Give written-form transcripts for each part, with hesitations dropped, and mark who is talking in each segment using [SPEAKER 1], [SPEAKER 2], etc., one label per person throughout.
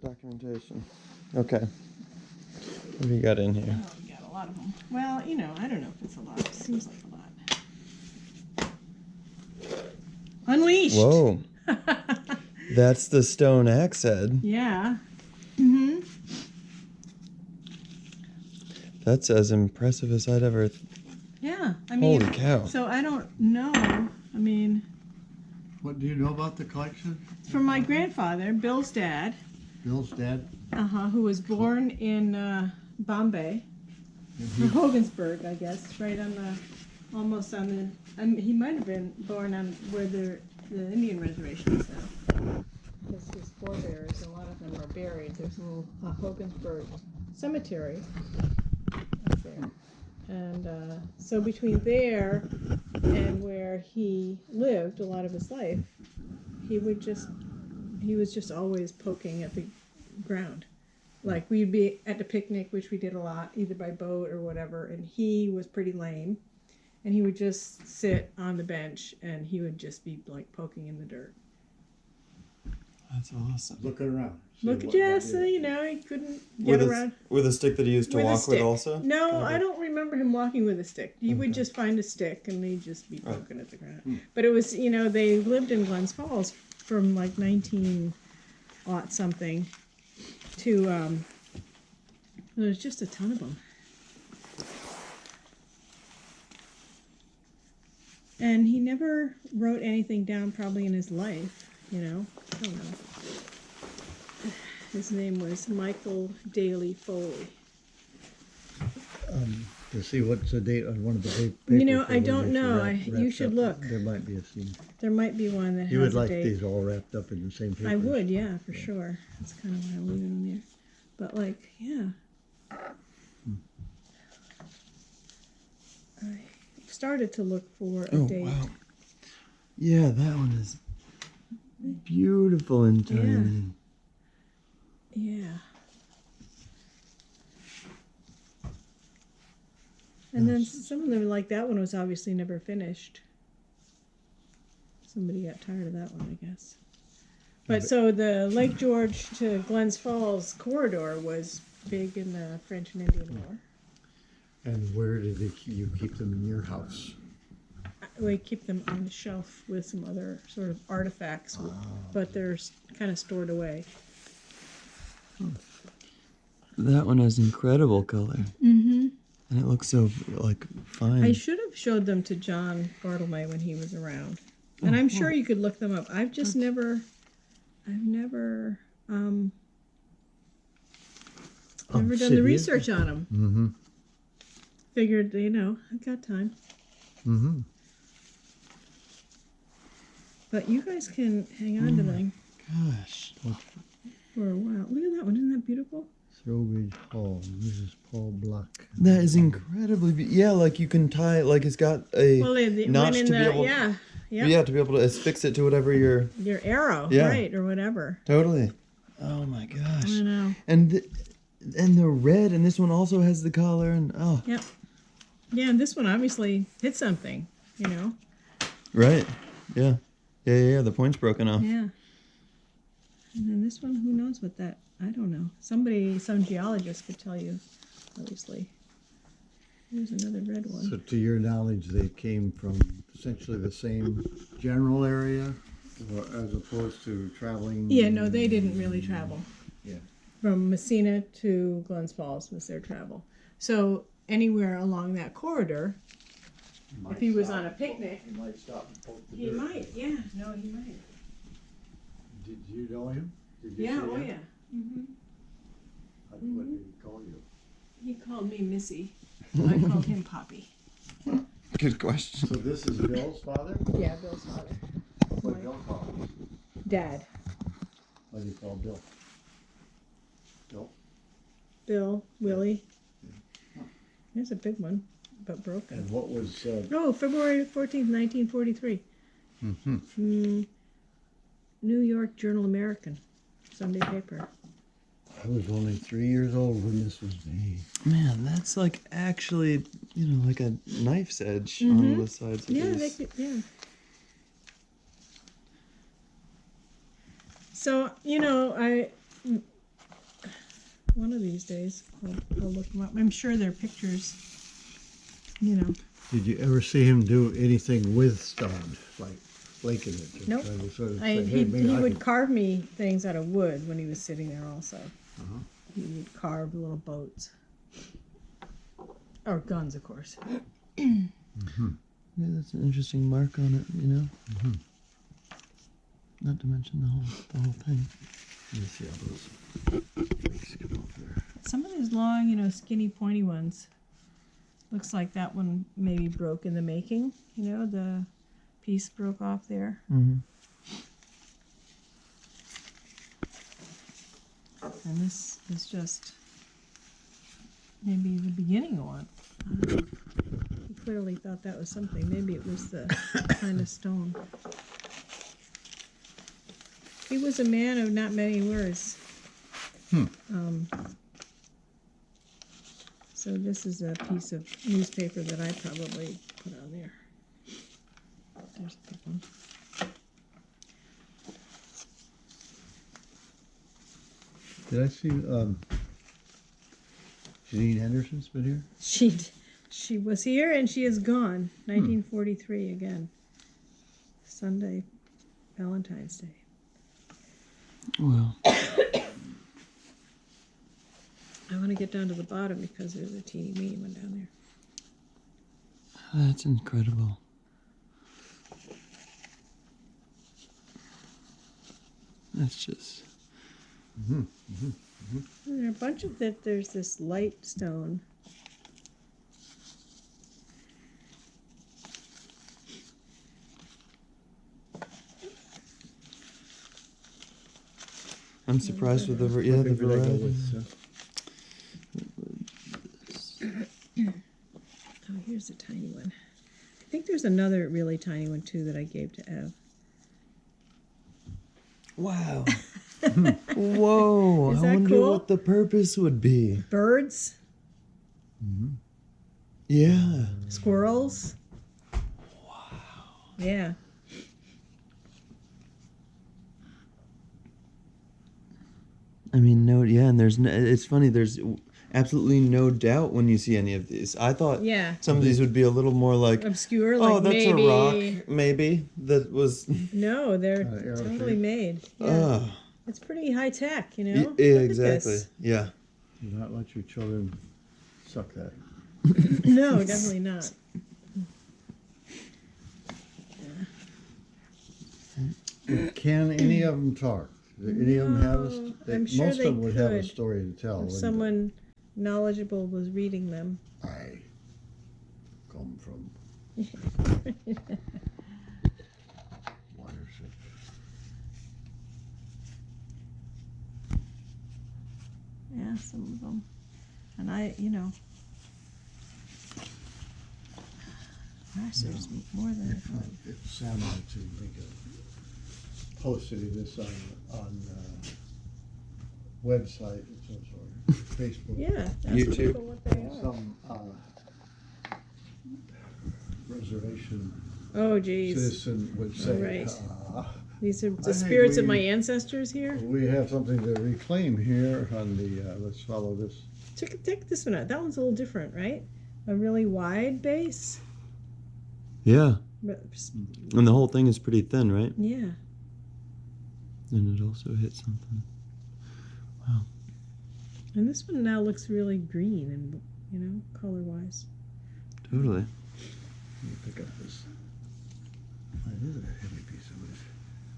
[SPEAKER 1] documentation. Okay. What do you got in here?
[SPEAKER 2] Oh, we got a lot of them. Well, I don't know if it's a lot. It seems like a lot. Unleashed.
[SPEAKER 1] Whoa. That's the stone axe head.
[SPEAKER 2] Yeah. Mm-hmm.
[SPEAKER 1] That's as impressive as I'd ever...
[SPEAKER 2] Yeah. I mean,
[SPEAKER 1] holy cow.
[SPEAKER 2] So I don't know. I mean...
[SPEAKER 3] What do you know about the collection?
[SPEAKER 2] It's from my grandfather, Bill's dad.
[SPEAKER 3] Bill's dad?
[SPEAKER 2] Who was born in Bombay. Or Hogansburg, I guess. Right on the... Almost on the... he might have been born on where the Indian reservation is now. Because his forebears, a lot of them are buried. There's a little Hogansburg cemetery up there. And so between there and where he lived a lot of his life, he was just always poking at the ground. Like we'd be at the picnic, which we did a lot, either by boat or whatever, and he was pretty lame. And he would just sit on the bench and he would just be like poking in the dirt.
[SPEAKER 1] That's awesome.
[SPEAKER 3] Looking around.
[SPEAKER 2] Look at Jess, he couldn't get around.
[SPEAKER 1] With a stick that he used to walk with also?
[SPEAKER 2] No, I don't remember him walking with a stick. He would just find a stick and he'd just be poking at the ground. But it was, they lived in Glens Falls from like 19-something to, there's just a ton of them. And he never wrote anything down probably in his life, I don't know. His name was Michael Daly Foley.
[SPEAKER 3] To see what's the date on one of the papers.
[SPEAKER 2] I don't know. You should look.
[SPEAKER 3] There might be a scene.
[SPEAKER 2] There might be one that
[SPEAKER 3] You
[SPEAKER 2] has
[SPEAKER 3] would
[SPEAKER 2] a
[SPEAKER 3] like
[SPEAKER 2] date.
[SPEAKER 3] these all wrapped up in the same paper.
[SPEAKER 2] I would, yeah, for sure. That's kind of why I'm leaving them there. But yeah. I started to look for a date.
[SPEAKER 1] Wow. Yeah, that one is beautiful and tiny.
[SPEAKER 2] Yeah. And then some of them, like that one, was obviously never finished. Somebody got tired of that one, I guess. But so the Lake George to Glens Falls corridor was big in the French and Indian War.
[SPEAKER 3] And where did you keep them in your house?
[SPEAKER 2] We keep them on the shelf with some other sort of artifacts, but they're kind of stored away.
[SPEAKER 1] That one has incredible color.
[SPEAKER 2] Mm-hmm.
[SPEAKER 1] And it looks so, fine.
[SPEAKER 2] I should have showed them to John Bartlemay when he was around. And I'm sure you could look them up. I've never done the research on them.
[SPEAKER 3] Mm-hmm.
[SPEAKER 2] Figured, I've got time.
[SPEAKER 3] Mm-hmm.
[SPEAKER 2] But you guys can hang on to them
[SPEAKER 1] Gosh.
[SPEAKER 2] for a while. Look at that one. Isn't that beautiful?
[SPEAKER 3] Throwbridge Hall. This is Paul Block.
[SPEAKER 1] That is incredibly you can tie it, it's got a notch to be able to be able to affix it to whatever your
[SPEAKER 2] arrow, right, or whatever.
[SPEAKER 1] Totally. Oh my gosh.
[SPEAKER 2] I know.
[SPEAKER 1] And the red, and this one also has the collar, and
[SPEAKER 2] Yep. Yeah, and this one obviously hit something,
[SPEAKER 1] Right. Yeah. Yeah. The point's broken off.
[SPEAKER 2] Yeah. And then this one, who knows what that, I don't know. Some geologist could tell you, obviously. Here's another red one.
[SPEAKER 3] So to your knowledge, they came from essentially the same general area, or as opposed to traveling?
[SPEAKER 2] Yeah, no, they didn't really travel.
[SPEAKER 3] Yeah.
[SPEAKER 2] From Messina to Glens Falls was their travel. So anywhere along that corridor, if he was on a picnic,
[SPEAKER 3] He might stop and poke the
[SPEAKER 2] he
[SPEAKER 3] dirt.
[SPEAKER 2] might, yeah. No, he might.
[SPEAKER 3] Did you know him? Did you
[SPEAKER 2] Yeah,
[SPEAKER 3] see
[SPEAKER 2] oh
[SPEAKER 3] him?
[SPEAKER 2] yeah. Mm-hmm.
[SPEAKER 3] What did he call you?
[SPEAKER 2] He called me Missy. I called him Poppy.
[SPEAKER 1] Good question.
[SPEAKER 3] So this is Bill's father?
[SPEAKER 2] Yeah, Bill's father.
[SPEAKER 3] What did Bill call him?
[SPEAKER 2] Dad.
[SPEAKER 3] What do you call Bill? Bill?
[SPEAKER 2] Bill, Willie. There's a big one, but broken.
[SPEAKER 3] And what was...
[SPEAKER 2] Oh, February 14th, 1943.
[SPEAKER 3] Mm-hmm.
[SPEAKER 2] New York Journal American, Sunday paper.
[SPEAKER 3] I was only 3 years old when this was made.
[SPEAKER 1] Man, that's actually, like a knife's edge on the sides of these.
[SPEAKER 2] Yeah. So, One of these days, I'll look them up. I'm sure they're pictures, you know.
[SPEAKER 3] Did you ever see him do anything with stone, like flaking it? To
[SPEAKER 2] Nope.
[SPEAKER 3] try to sort of
[SPEAKER 2] He
[SPEAKER 3] say, hey, maybe I
[SPEAKER 2] would
[SPEAKER 3] can-
[SPEAKER 2] carve me things out of wood when he was sitting there also.
[SPEAKER 3] Uh-huh.
[SPEAKER 2] He would carve little boats. Or guns, of course.
[SPEAKER 3] Mm-hmm.
[SPEAKER 1] Yeah, that's an interesting mark on it, you know?
[SPEAKER 3] Mm-hmm.
[SPEAKER 1] Not to mention the whole thing.
[SPEAKER 3] Let me see how those flakes come off there.
[SPEAKER 2] Some of these long, you know, skinny, pointy ones. Looks like that one maybe broke in the making. You know, the piece broke off there.
[SPEAKER 1] Mm-hmm.
[SPEAKER 2] And this is just maybe the beginning of one. I don't know. He clearly thought that was something. Maybe it was the kind of stone. He was a man of not many words. So this is a piece of newspaper that I probably put on there. There's a good one.
[SPEAKER 3] Did I see Janine Henderson's been here?
[SPEAKER 2] She was here and she is gone. 1943 again. Sunday, Valentine's Day.
[SPEAKER 1] Well,
[SPEAKER 2] I want to get down to the bottom because there's a teeny weeny one down
[SPEAKER 1] that's incredible. That's just...
[SPEAKER 2] There are a bunch of that. There's this light stone.
[SPEAKER 1] I'm surprised with the
[SPEAKER 3] I
[SPEAKER 1] the
[SPEAKER 3] think we'd go
[SPEAKER 1] variety.
[SPEAKER 3] with,
[SPEAKER 2] Oh, here's a tiny one. I think there's another really tiny one too that I gave to Ev.
[SPEAKER 1] Wow. Whoa.
[SPEAKER 2] Is
[SPEAKER 1] I
[SPEAKER 2] that
[SPEAKER 1] wonder
[SPEAKER 2] cool?
[SPEAKER 1] what the purpose would be.
[SPEAKER 2] Birds,
[SPEAKER 1] Yeah.
[SPEAKER 2] squirrels.
[SPEAKER 1] Wow.
[SPEAKER 2] Yeah.
[SPEAKER 1] I mean, and there's it's funny, there's absolutely no doubt when you see any of these. I thought
[SPEAKER 2] Yeah.
[SPEAKER 1] some of these would be a little more like,
[SPEAKER 2] Obscure, like
[SPEAKER 1] oh, that's
[SPEAKER 2] maybe.
[SPEAKER 1] a rock, maybe, that was...
[SPEAKER 2] No, they're
[SPEAKER 3] arrow
[SPEAKER 2] totally
[SPEAKER 3] shape.
[SPEAKER 2] made. Yeah.
[SPEAKER 1] Oh.
[SPEAKER 2] It's pretty high tech, you know?
[SPEAKER 1] Yeah,
[SPEAKER 2] Look at
[SPEAKER 1] exactly.
[SPEAKER 2] this.
[SPEAKER 1] Yeah.
[SPEAKER 3] do not let your children suck that.
[SPEAKER 2] No, definitely not.
[SPEAKER 3] Can any of them talk? Do any of them have a
[SPEAKER 2] No,
[SPEAKER 3] they,
[SPEAKER 2] I'm sure
[SPEAKER 3] most
[SPEAKER 2] they
[SPEAKER 3] of them would have a
[SPEAKER 2] could
[SPEAKER 3] story to tell.
[SPEAKER 2] If
[SPEAKER 3] wouldn't
[SPEAKER 2] someone knowledgeable was reading them.
[SPEAKER 3] they? I come from watership.
[SPEAKER 2] Yeah, some of them. And I, you know. Gosh, there's more than I thought.
[SPEAKER 3] If Sam wanted to make a post any of this on website of some sort, Facebook.
[SPEAKER 2] Yeah, ask
[SPEAKER 1] YouTube.
[SPEAKER 2] people what they are.
[SPEAKER 3] Some reservation
[SPEAKER 2] Oh, geez.
[SPEAKER 3] citizen would say,
[SPEAKER 2] Right. These are
[SPEAKER 3] I
[SPEAKER 2] the
[SPEAKER 3] think
[SPEAKER 2] spirits of
[SPEAKER 3] we-
[SPEAKER 2] my ancestors here.
[SPEAKER 3] we have something to reclaim here on the, let's follow this.
[SPEAKER 2] Check this one out. That one's a little different, right? A really wide base.
[SPEAKER 1] Yeah.
[SPEAKER 2] But,
[SPEAKER 1] And the whole thing is pretty thin, right?
[SPEAKER 2] yeah.
[SPEAKER 1] And it also hits something.
[SPEAKER 2] And this one now looks really green and, you know, color-wise.
[SPEAKER 1] Totally.
[SPEAKER 3] Let me pick up this. It is a heavy piece of wood.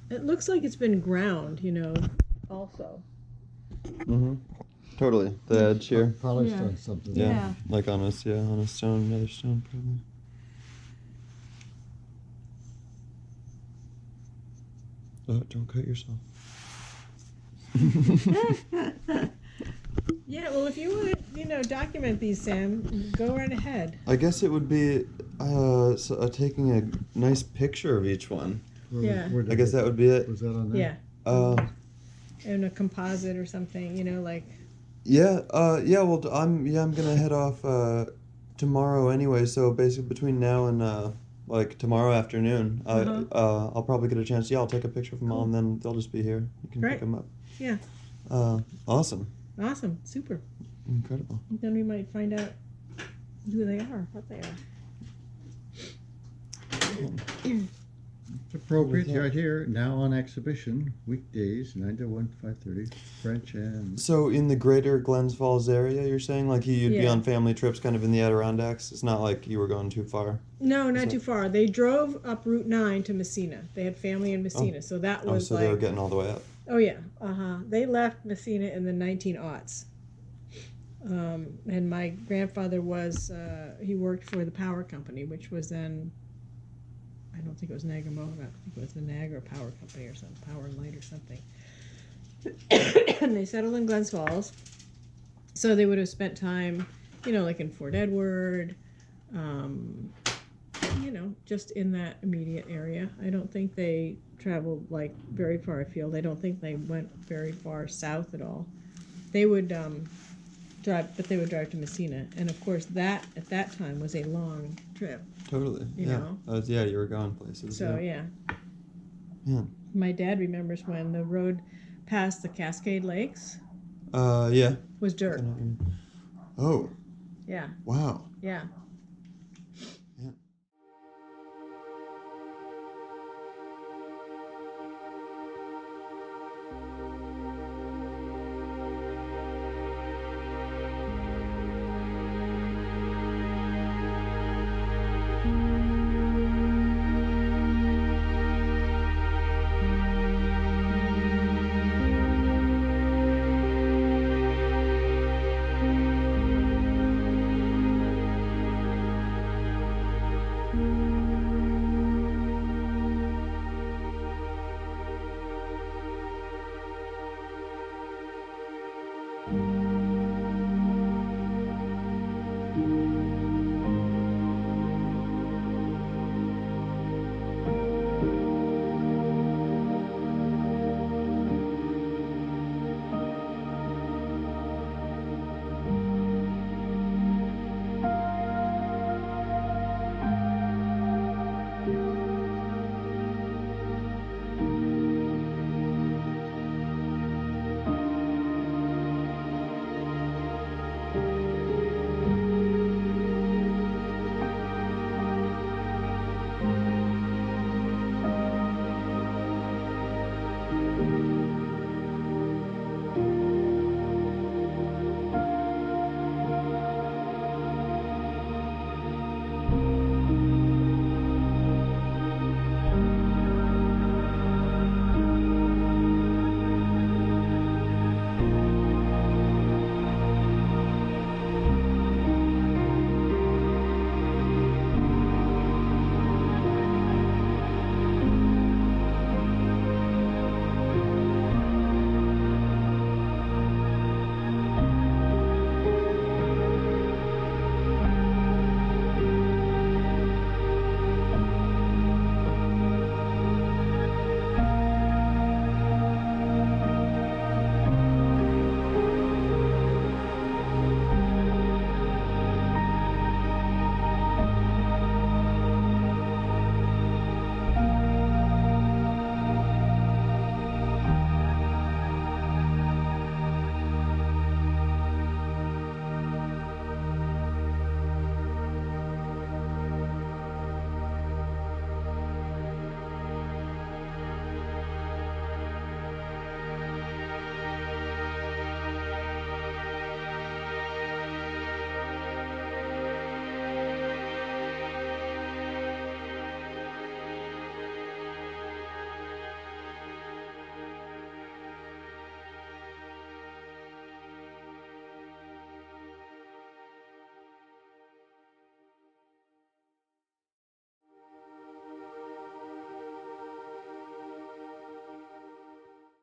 [SPEAKER 2] It looks like it's been ground, you know, also.
[SPEAKER 1] Mm-hmm. Totally. The edge here.
[SPEAKER 3] Polished
[SPEAKER 2] Yeah.
[SPEAKER 3] on something.
[SPEAKER 1] Yeah.
[SPEAKER 2] Yeah.
[SPEAKER 1] Like on a stone, another stone probably. Oh, don't cut yourself.
[SPEAKER 2] Yeah, well, if you want to, you know, document these, Sam, go right ahead.
[SPEAKER 1] I guess it would be taking a nice picture of each one.
[SPEAKER 2] Yeah.
[SPEAKER 3] Where did
[SPEAKER 1] I guess that would be it.
[SPEAKER 3] Was that on there?
[SPEAKER 2] Yeah. And a composite or something, you know, like.
[SPEAKER 1] Yeah. Well, I'm gonna head off tomorrow anyway. So basically, between now and like tomorrow afternoon, I'll probably get a chance. Yeah, I'll take a picture of them all, and then they'll just be here. You can
[SPEAKER 2] Great.
[SPEAKER 1] pick them up.
[SPEAKER 2] Yeah.
[SPEAKER 1] Awesome.
[SPEAKER 2] Awesome. Super.
[SPEAKER 1] Incredible.
[SPEAKER 2] Then we might find out who they are, what they are.
[SPEAKER 3] It's appropriate right here, now on exhibition, weekdays, 9 to 1, 5:30, French and...
[SPEAKER 1] So in the greater Glens Falls area, you're saying like you'd be
[SPEAKER 2] Yeah.
[SPEAKER 1] on family trips kind of in the Adirondacks? It's not like you were going too far.
[SPEAKER 2] No, not
[SPEAKER 1] So-
[SPEAKER 2] too far. They drove up Route 9 to Messina. They had family in Messina, so that
[SPEAKER 1] Oh,
[SPEAKER 2] was
[SPEAKER 1] so
[SPEAKER 2] like...
[SPEAKER 1] they were getting all the way up.
[SPEAKER 2] Oh yeah, They left Messina in the 1900s. And my grandfather was, he worked for the power company, which was then, I don't think it was Niagara Mohawk, I think it was the Niagara Power Company or something, Power and Light or something. And they settled in Glens Falls. So they would have spent time, like in Fort Edward, just in that immediate area. I don't think they traveled like very far afield. I don't think they went very far south at all. They would drive to Messina, and of course that at that time was a long trip.
[SPEAKER 1] Totally.
[SPEAKER 2] You
[SPEAKER 1] yeah.
[SPEAKER 2] know?
[SPEAKER 1] Yeah, you were going places.
[SPEAKER 2] So yeah. My dad remembers when the road past the Cascade Lakes
[SPEAKER 1] Yeah.
[SPEAKER 2] was dirt.
[SPEAKER 1] Oh,
[SPEAKER 2] Yeah,
[SPEAKER 1] wow.
[SPEAKER 2] yeah.